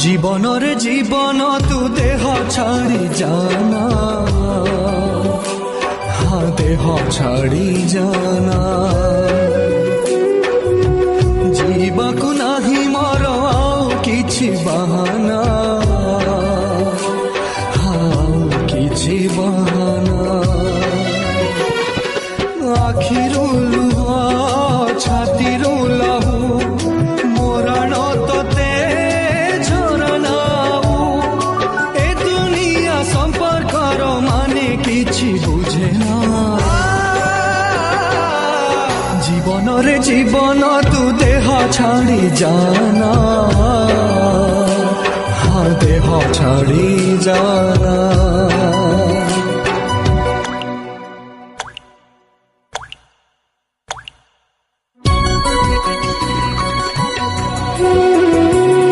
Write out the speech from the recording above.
জীবনের জীবন তু দেহ ছাড়ি জানা, হা দেহ ছাড়ি জানা। ଯିବାକୁ ନାହିଁ ମୋର ଆଉ କିଛି ବାହାନା, ଆଉ କିଛି ବାହାନା। ଆଖିରୁ ଲୁହ ଛାତିରୁ ଲହୁ ମୋରାଣ ତତେ ଝରନାଉ। ଏ ଦୁନିଆ ସମ୍ପର୍କର ମାନେ କିଛି ବୁଝେ ନା। জীবনরে জীবন তু দেহ ছাড়ি জানা।